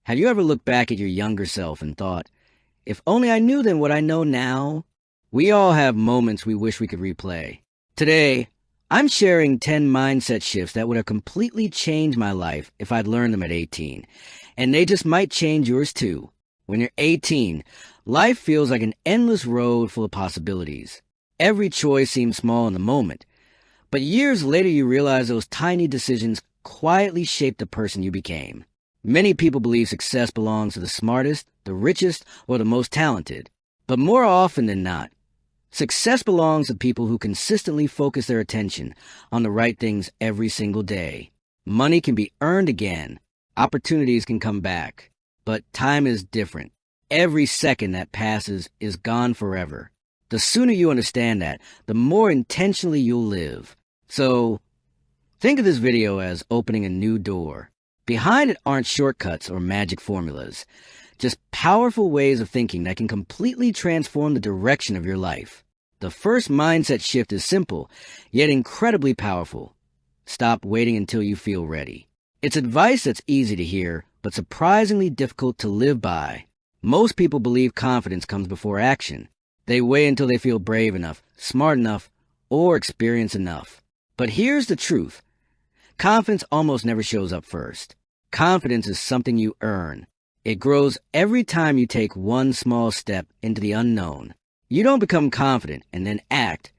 Have you ever looked back at your younger self and thought, if only I knew then what I know now? We all have moments we wish we could replay. Today, I'm sharing 10 mindset shifts that would have completely changed my life if I'd learned them at 18. And they just might change yours too. When you're 18, life feels like an endless road full of possibilities. Every choice seems small in the moment. But years later you realize those tiny decisions quietly shaped the person you became. Many people believe success belongs to the smartest, the richest, or the most talented. But more often than not, success belongs to people who consistently focus their attention on the right things every single day. Money can be earned again. Opportunities can come back. But time is different. Every second that passes is gone forever. The sooner you understand that, the more intentionally you'll live. So, think of this video as opening a new door. Behind it aren't shortcuts or magic formulas, just powerful ways of thinking that can completely transform the direction of your life. The first mindset shift is simple, yet incredibly powerful. Stop waiting until you feel ready. It's advice that's easy to hear, but surprisingly difficult to live by. Most people believe confidence comes before action. They wait until they feel brave enough, smart enough, or experienced enough. But here's the truth. Confidence almost never shows up first. Confidence is something you earn. It grows every time you take one small step into the unknown. You don't become confident and then act.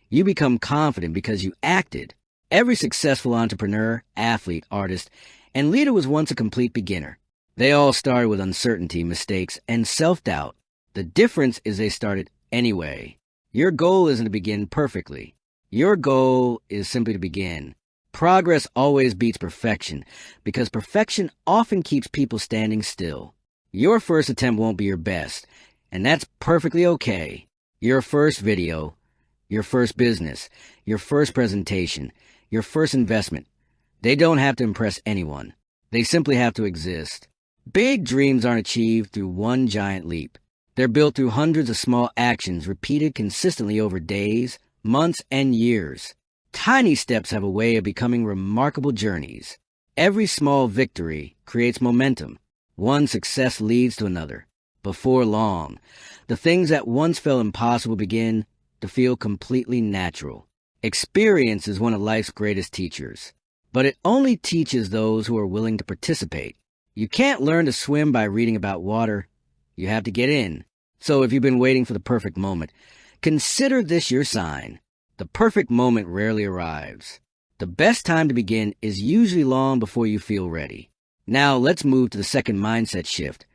You become confident because you acted. Every successful entrepreneur, athlete, artist, and leader was once a complete beginner. They all started with uncertainty, mistakes, and self-doubt. The difference is they started anyway. Your goal isn't to begin perfectly. Your goal is simply to begin. Progress always beats perfection because perfection often keeps people standing still. Your first attempt won't be your best, and that's perfectly okay. Your first video, your first business, your first presentation, your first investment, they don't have to impress anyone. They simply have to exist. Big dreams aren't achieved through one giant leap. They're built through hundreds of small actions repeated consistently over days, months, and years. Tiny steps have a way of becoming remarkable journeys. Every small victory creates momentum. One success leads to another. Before long, the things that once felt impossible begin to feel completely natural. Experience is one of life's greatest teachers, but it only teaches those who are willing to participate. You can't learn to swim by reading about water. You have to get in. So if you've been waiting for the perfect moment, consider this your sign. The perfect moment rarely arrives. The best time to begin is usually long before you feel ready. Now let's move to the second mindset shift.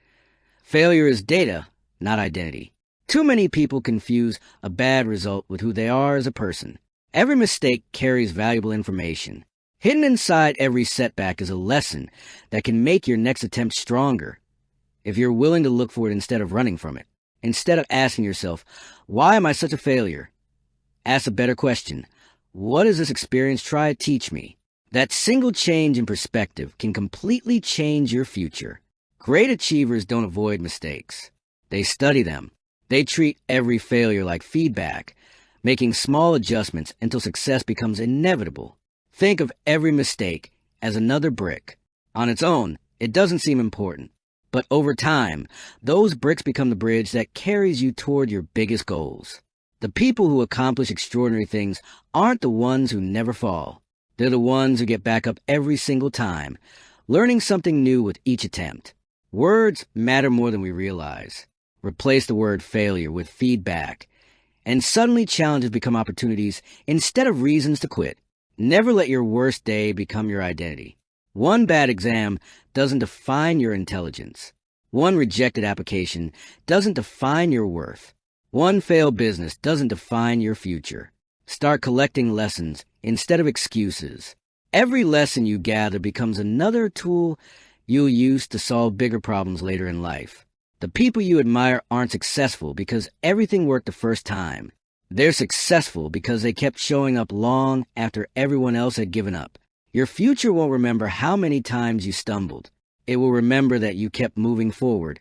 Failure is data, not identity. Too many people confuse a bad result with who they are as a person. Every mistake carries valuable information. Hidden inside every setback is a lesson that can make your next attempt stronger. If you're willing to look for it instead of running from it, instead of asking yourself, why am I such a failure? Ask a better question. What does this experience try to teach me? That single change in perspective can completely change your future. Great achievers don't avoid mistakes. They study them. They treat every failure like feedback, making small adjustments until success becomes inevitable. Think of every mistake as another brick. On its own, it doesn't seem important. But over time, those bricks become the bridge that carries you toward your biggest goals. The people who accomplish extraordinary things aren't the ones who never fall. They're the ones who get back up every single time, learning something new with each attempt. Words matter more than we realize. Replace the word failure with feedback, and suddenly challenges become opportunities instead of reasons to quit. Never let your worst day become your identity. One bad exam doesn't define your intelligence. One rejected application doesn't define your worth. One failed business doesn't define your future. Start collecting lessons instead of excuses. Every lesson you gather becomes another tool you'll use to solve bigger problems later in life. The people you admire aren't successful because everything worked the first time. They're successful because they kept showing up long after everyone else had given up. Your future won't remember how many times you stumbled. It will remember that you kept moving forward,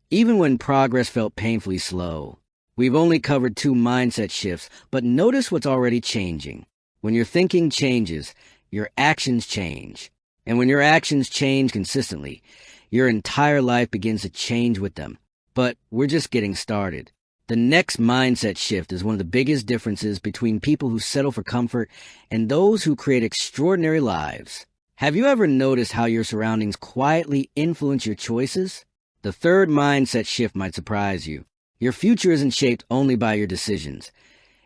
even when progress felt painfully slow. We've only covered 2 mindset shifts, but notice what's already changing. When your thinking changes, your actions change. And when your actions change consistently, Your entire life begins to change with them. But we're just getting started. The next mindset shift is one of the biggest differences between people who settle for comfort and those who create extraordinary lives. Have you ever noticed how your surroundings quietly influence your choices? The third mindset shift might surprise you. Your future isn't shaped only by your decisions.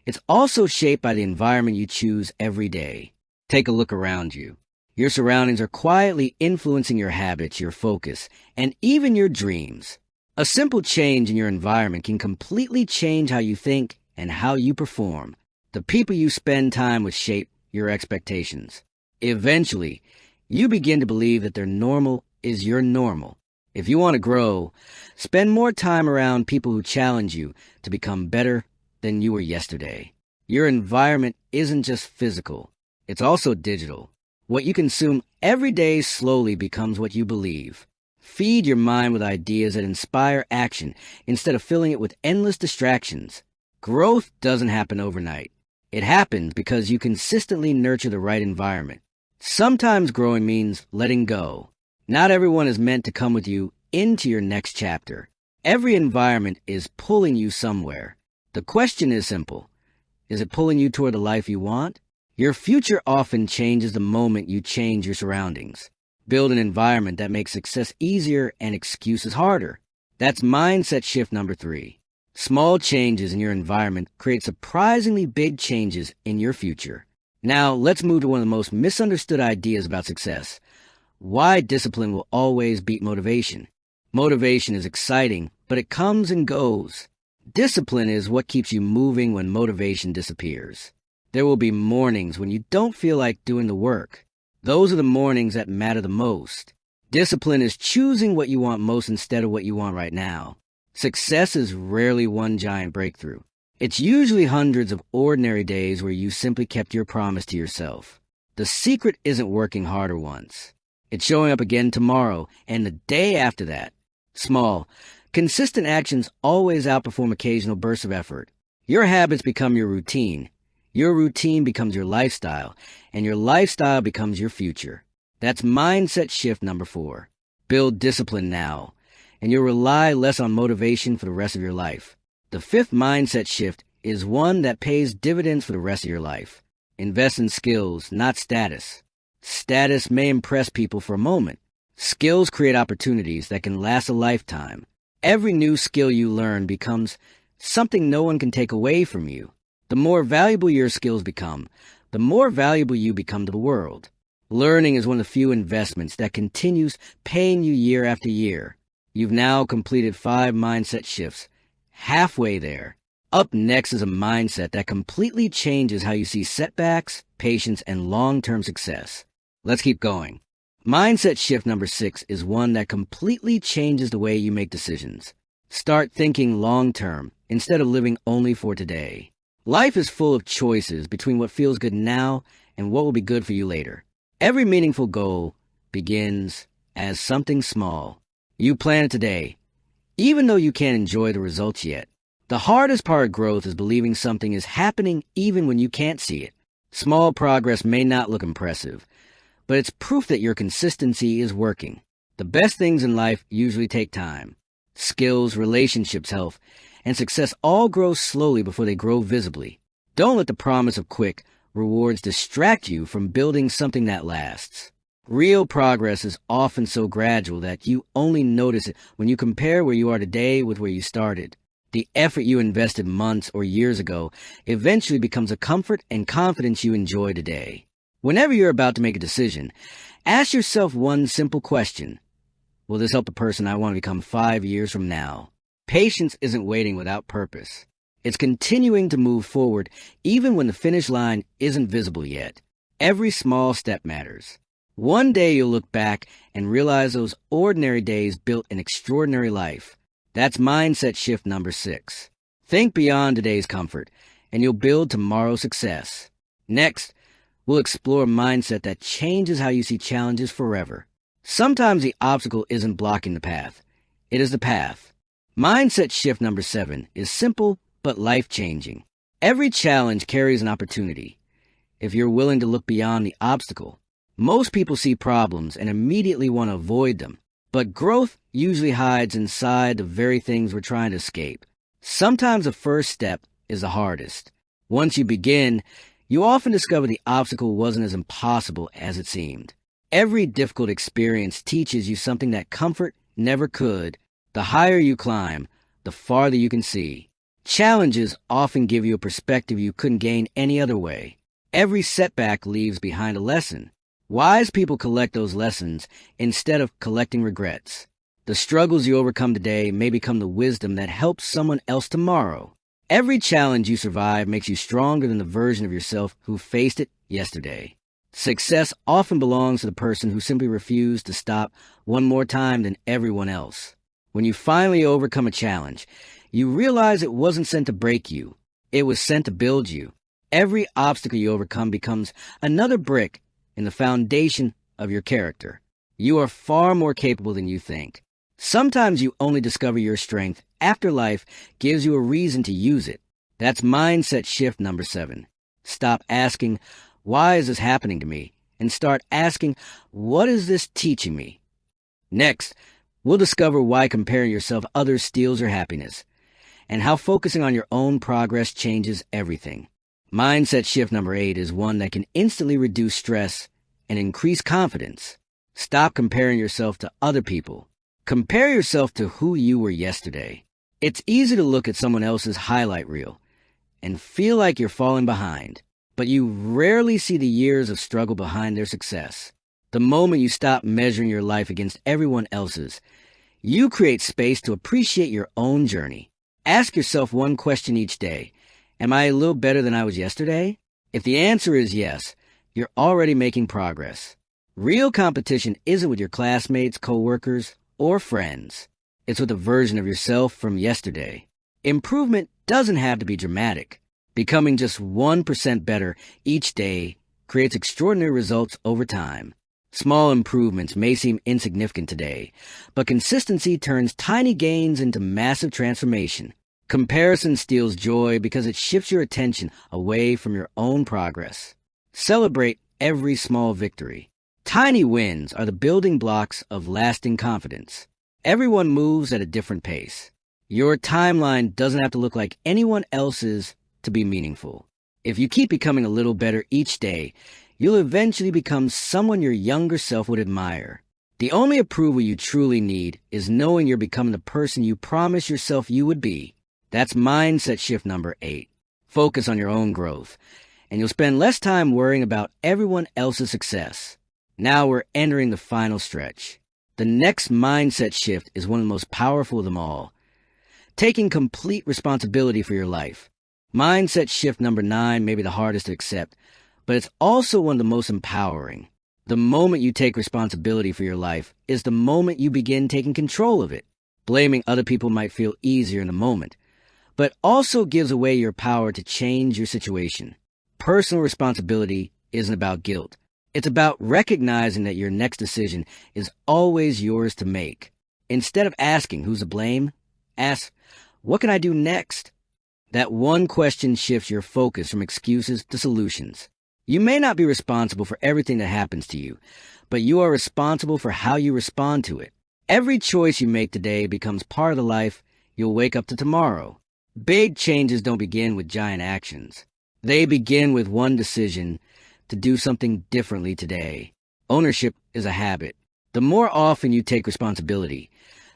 It's also shaped by the environment you choose every day. Take a look around you. Your surroundings are quietly influencing your habits, your focus, and even your dreams. A simple change in your environment can completely change how you think and how you perform. The people you spend time with shape your expectations. Eventually, you begin to believe that their normal is your normal. If you want to grow, spend more time around people who challenge you to become better than you were yesterday. Your environment isn't just physical, it's also digital. What you consume every day slowly becomes what you believe. Feed your mind with ideas that inspire action instead of filling it with endless distractions. Growth doesn't happen overnight. It happens because you consistently nurture the right environment. Sometimes growing means letting go. Not everyone is meant to come with you into your next chapter. Every environment is pulling you somewhere. The question is simple. Is it pulling you toward the life you want? Your future often changes the moment you change your surroundings. Build an environment that makes success easier and excuses harder. That's mindset shift number 3. Small changes in your environment create surprisingly big changes in your future. Now, let's move to one of the most misunderstood ideas about success. Why discipline will always beat motivation. Motivation is exciting, but it comes and goes. Discipline is what keeps you moving when motivation disappears. There will be mornings when you don't feel like doing the work. Those are the mornings that matter the most. Discipline is choosing what you want most instead of what you want right now. Success is rarely one giant breakthrough. It's usually hundreds of ordinary days where you simply kept your promise to yourself. The secret isn't working harder once. It's showing up again tomorrow and the day after that. Small, consistent actions always outperform occasional bursts of effort. Your habits become your routine. Your routine becomes your lifestyle, and your lifestyle becomes your future. That's mindset shift number 4. Build discipline now, and you'll rely less on motivation for the rest of your life. The 5th mindset shift is one that pays dividends for the rest of your life. Invest in skills, not status. Status may impress people for a moment. Skills create opportunities that can last a lifetime. Every new skill you learn becomes something no one can take away from you. The more valuable your skills become, the more valuable you become to the world. Learning is one of the few investments that continues paying you year after year. You've now completed 5 mindset shifts. Halfway there. Up next is a mindset that completely changes how you see setbacks, patience, and long-term success. Let's keep going. Mindset shift number 6 is one that completely changes the way you make decisions. Start thinking long-term instead of living only for today. Life is full of choices between what feels good now and what will be good for you later. Every meaningful goal begins as something small. You plan it today, even though you can't enjoy the results yet. The hardest part of growth is believing something is happening even when you can't see it. Small progress may not look impressive, but it's proof that your consistency is working. The best things in life usually take time. Skills, relationships, health, and success all grow slowly before they grow visibly. Don't let the promise of quick rewards distract you from building something that lasts. Real progress is often so gradual that you only notice it when you compare where you are today with where you started. The effort you invested months or years ago eventually becomes a comfort and confidence you enjoy today. Whenever you're about to make a decision, ask yourself one simple question. Will this help the person I want to become 5 years from now? Patience isn't waiting without purpose. It's continuing to move forward even when the finish line isn't visible yet. Every small step matters. One day you'll look back and realize those ordinary days built an extraordinary life. That's mindset shift number 6. Think beyond today's comfort, and you'll build tomorrow's success. Next, we'll explore a mindset that changes how you see challenges forever. Sometimes the obstacle isn't blocking the path. It is the path. Mindset shift number 7 is simple but life-changing. Every challenge carries an opportunity. If you're willing to look beyond the obstacle, most people see problems and immediately want to avoid them. But growth usually hides inside the very things we're trying to escape. Sometimes the first step is the hardest. Once you begin, you often discover the obstacle wasn't as impossible as it seemed. Every difficult experience teaches you something that comfort never could. The higher you climb, the farther you can see. Challenges often give you a perspective you couldn't gain any other way. Every setback leaves behind a lesson. Wise people collect those lessons instead of collecting regrets. The struggles you overcome today may become the wisdom that helps someone else tomorrow. Every challenge you survive makes you stronger than the version of yourself who faced it yesterday. Success often belongs to the person who simply refused to stop one more time than everyone else. When you finally overcome a challenge, you realize it wasn't sent to break you. It was sent to build you. Every obstacle you overcome becomes another brick in the foundation of your character. You are far more capable than you think. Sometimes you only discover your strength after life gives you a reason to use it. That's mindset shift number 7. Stop asking, why is this happening to me? And start asking, what is this teaching me? Next, we'll discover why comparing yourself to others steals your happiness, and how focusing on your own progress changes everything. Mindset shift number 8 is one that can instantly reduce stress and increase confidence. Stop comparing yourself to other people. Compare yourself to who you were yesterday. It's easy to look at someone else's highlight reel and feel like you're falling behind, but you rarely see the years of struggle behind their success. The moment you stop measuring your life against everyone else's, you create space to appreciate your own journey. Ask yourself one question each day. Am I a little better than I was yesterday? If the answer is yes, you're already making progress. Real competition isn't with your classmates, coworkers, or friends. It's with a version of yourself from yesterday. Improvement doesn't have to be dramatic. Becoming just 1% better each day creates extraordinary results over time. Small improvements may seem insignificant today, but consistency turns tiny gains into massive transformation. Comparison steals joy because it shifts your attention away from your own progress. Celebrate every small victory. Tiny wins are the building blocks of lasting confidence. Everyone moves at a different pace. Your timeline doesn't have to look like anyone else's to be meaningful. If you keep becoming a little better each day, you'll eventually become someone your younger self would admire. The only approval you truly need is knowing you're becoming the person you promised yourself you would be. That's mindset shift number 8. Focus on your own growth, and you'll spend less time worrying about everyone else's success. Now we're entering the final stretch. The next mindset shift is one of the most powerful of them all. Taking complete responsibility for your life. Mindset shift number 9 may be the hardest to accept, but it's also one of the most empowering. The moment you take responsibility for your life is the moment you begin taking control of it. Blaming other people might feel easier in the moment, but also gives away your power to change your situation. Personal responsibility isn't about guilt. It's about recognizing that your next decision is always yours to make. Instead of asking who's to blame, ask, what can I do next? That one question shifts your focus from excuses to solutions. You may not be responsible for everything that happens to you, but you are responsible for how you respond to it. Every choice you make today becomes part of the life you'll wake up to tomorrow. Big changes don't begin with giant actions. They begin with one decision to do something differently today. Ownership is a habit. The more often you take responsibility,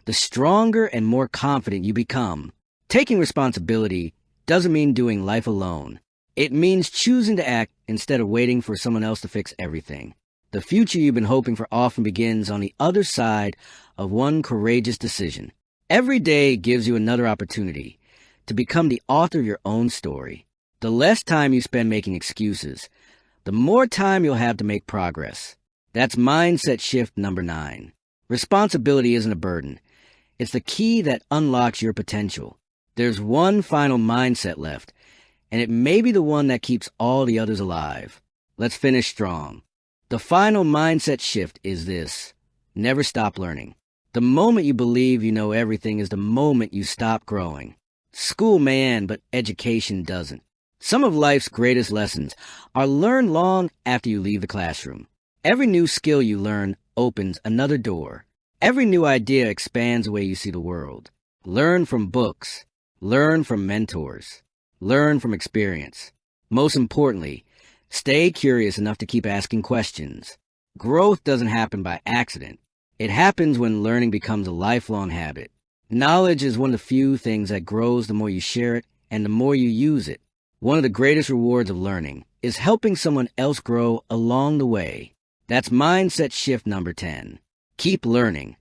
the stronger and more confident you become. Taking responsibility doesn't mean doing life alone. It means choosing to act instead of waiting for someone else to fix everything. The future you've been hoping for often begins on the other side of one courageous decision. Every day gives you another opportunity to become the author of your own story. The less time you spend making excuses, the more time you'll have to make progress. That's mindset shift number 9. Responsibility isn't a burden. It's the key that unlocks your potential. There's one final mindset left, and it may be the one that keeps all the others alive. Let's finish strong. The final mindset shift is this: never stop learning. The moment you believe you know everything is the moment you stop growing. School may end, but education doesn't. Some of life's greatest lessons are learned long after you leave the classroom. Every new skill you learn opens another door. Every new idea expands the way you see the world. Learn from books. Learn from mentors. Learn from experience. Most importantly, stay curious enough to keep asking questions. Growth doesn't happen by accident. It happens when learning becomes a lifelong habit. Knowledge is one of the few things that grows the more you share it and the more you use it. One of the greatest rewards of learning is helping someone else grow along the way. That's mindset shift number 10. Keep learning,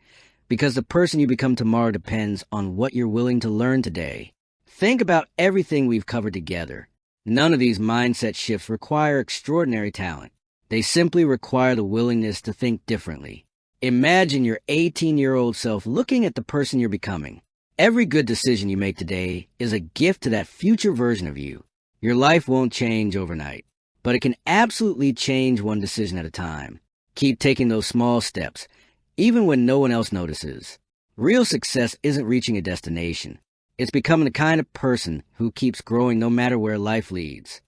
because the person you become tomorrow depends on what you're willing to learn today. Think about everything we've covered together. None of these mindset shifts require extraordinary talent. They simply require the willingness to think differently. Imagine your 18-year-old self looking at the person you're becoming. Every good decision you make today is a gift to that future version of you. Your life won't change overnight, but it can absolutely change one decision at a time. Keep taking those small steps, even when no one else notices. Real success isn't reaching a destination. It's becoming the kind of person who keeps growing no matter where life leads.